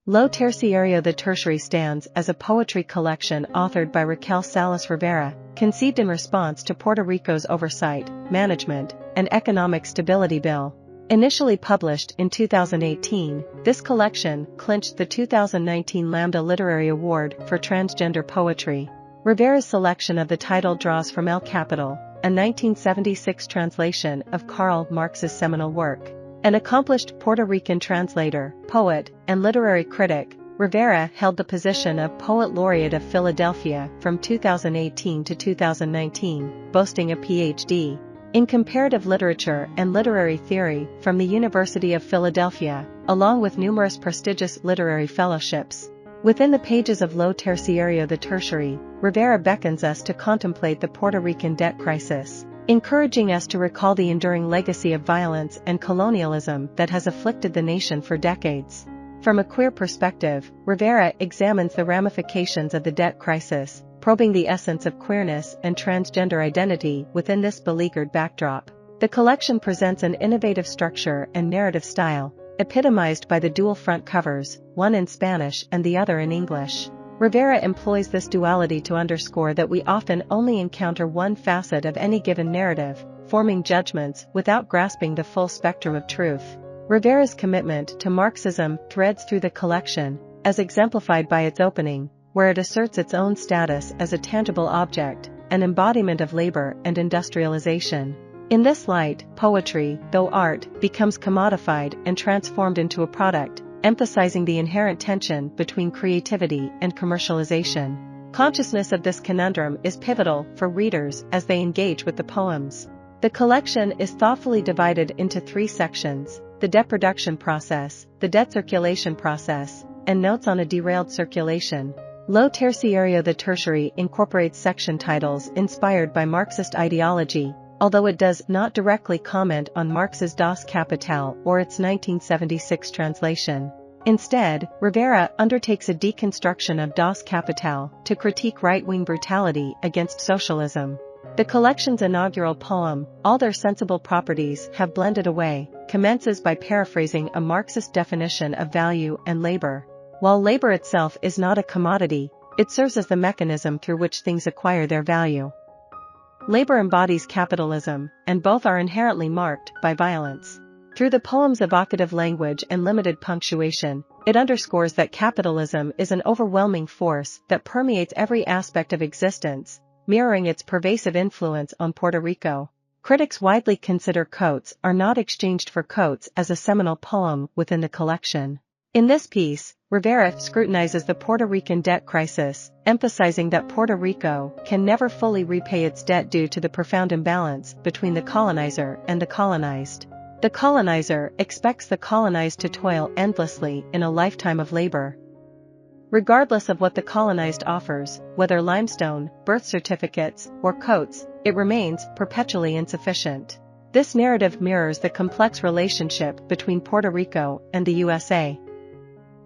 Lo Terciario-The Tertiary stands as a poetry collection authored by Raquel Salas Rivera, conceived in response to Puerto Rico's oversight, management, and economic stability bill. Initially published in 2018, this collection clinched the 2019 Lambda Literary Award for Transgender Poetry. Rivera's selection of the title draws from El Capital, a 1976 translation of Karl Marx's seminal work. An accomplished Puerto Rican translator, poet, and literary critic, Rivera held the position of Poet Laureate of Philadelphia from 2018 to 2019, boasting a Ph.D. in Comparative Literature and Literary Theory from the University of Philadelphia, along with numerous prestigious literary fellowships. Within the pages of Lo Terciario-The Tertiary, Rivera beckons us to contemplate the Puerto Rican debt crisis, encouraging us to recall the enduring legacy of violence and colonialism that has afflicted the nation for decades. From a queer perspective, Rivera examines the ramifications of the debt crisis, probing the essence of queerness and transgender identity within this beleaguered backdrop. The collection presents an innovative structure and narrative style, epitomized by the dual front covers, one in Spanish and the other in English. Rivera employs this duality to underscore that we often only encounter one facet of any given narrative, forming judgments without grasping the full spectrum of truth. Rivera's commitment to Marxism threads through the collection, as exemplified by its opening, where it asserts its own status as a tangible object, an embodiment of labor and industrialization. In this light, poetry, though art, becomes commodified and transformed into a product, emphasizing the inherent tension between creativity and commercialization. Consciousness of this conundrum is pivotal for readers as they engage with the poems. The collection is thoughtfully divided into three sections: the debt production process, the debt circulation process, and notes on a derailed circulation. Lo Terciario-The Tertiary incorporates section titles inspired by Marxist ideology, although it does not directly comment on Marx's Das Kapital or its 1976 translation. Instead, Rivera undertakes a deconstruction of Das Kapital to critique right-wing brutality against socialism. The collection's inaugural poem, All Their Sensible Properties Have Blended Away, commences by paraphrasing a Marxist definition of value and labor. While labor itself is not a commodity, it serves as the mechanism through which things acquire their value. Labor embodies capitalism, and both are inherently marked by violence. Through the poem's evocative language and limited punctuation, it underscores that capitalism is an overwhelming force that permeates every aspect of existence, mirroring its pervasive influence on Puerto Rico. Critics widely consider Coats Are Not Exchanged for Coats as a seminal poem within the collection. In this piece, Rivera scrutinizes the Puerto Rican debt crisis, emphasizing that Puerto Rico can never fully repay its debt due to the profound imbalance between the colonizer and the colonized. The colonizer expects the colonized to toil endlessly in a lifetime of labor. Regardless of what the colonized offers, whether limestone, birth certificates, or coats, it remains perpetually insufficient. This narrative mirrors the complex relationship between Puerto Rico and the USA.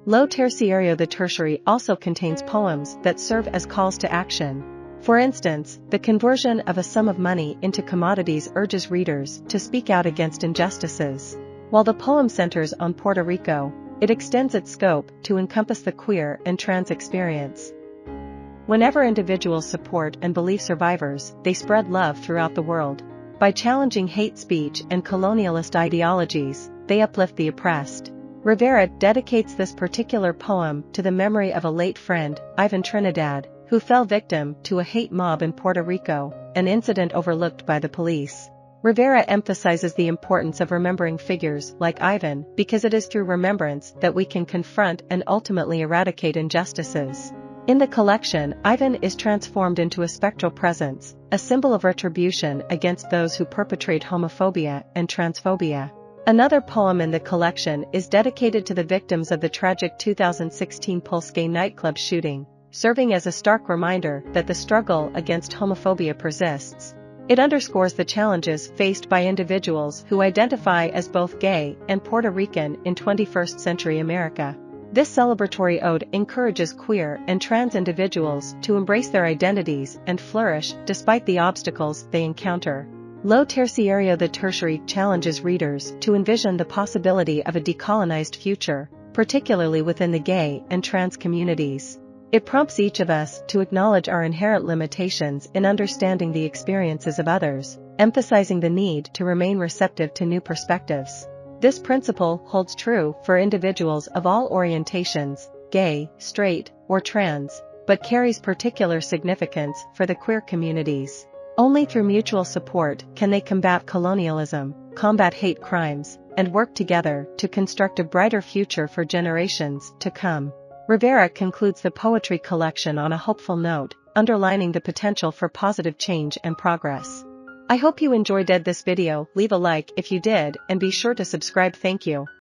Lo Terciario-The Tertiary also contains poems that serve as calls to action. For instance, the conversion of a sum of money into commodities urges readers to speak out against injustices. While the poem centers on Puerto Rico, it extends its scope to encompass the queer and trans experience. Whenever individuals support and believe survivors, they spread love throughout the world. By challenging hate speech and colonialist ideologies, they uplift the oppressed. Rivera dedicates this particular poem to the memory of a late friend, Ivan Trinidad, who fell victim to a hate mob in Puerto Rico, an incident overlooked by the police. Rivera emphasizes the importance of remembering figures like Ivan because it is through remembrance that we can confront and ultimately eradicate injustices. In the collection, Ivan is transformed into a spectral presence, a symbol of retribution against those who perpetrate homophobia and transphobia. Another poem in the collection is dedicated to the victims of the tragic 2016 Pulse nightclub shooting, serving as a stark reminder that the struggle against homophobia persists. It underscores the challenges faced by individuals who identify as both gay and Puerto Rican in 21st century America. This celebratory ode encourages queer and trans individuals to embrace their identities and flourish despite the obstacles they encounter. Lo Terciario-The Tertiary challenges readers to envision the possibility of a decolonized future, particularly within the gay and trans communities. It prompts each of us to acknowledge our inherent limitations in understanding the experiences of others, emphasizing the need to remain receptive to new perspectives. This principle holds true for individuals of all orientations, gay, straight, or trans, but carries particular significance for the queer communities. Only through mutual support can they combat colonialism, combat hate crimes, and work together to construct a brighter future for generations to come. Rivera concludes the poetry collection on a hopeful note, underlining the potential for positive change and progress. I hope you enjoyed this video. Leave a like if you did, and be sure to subscribe. Thank you.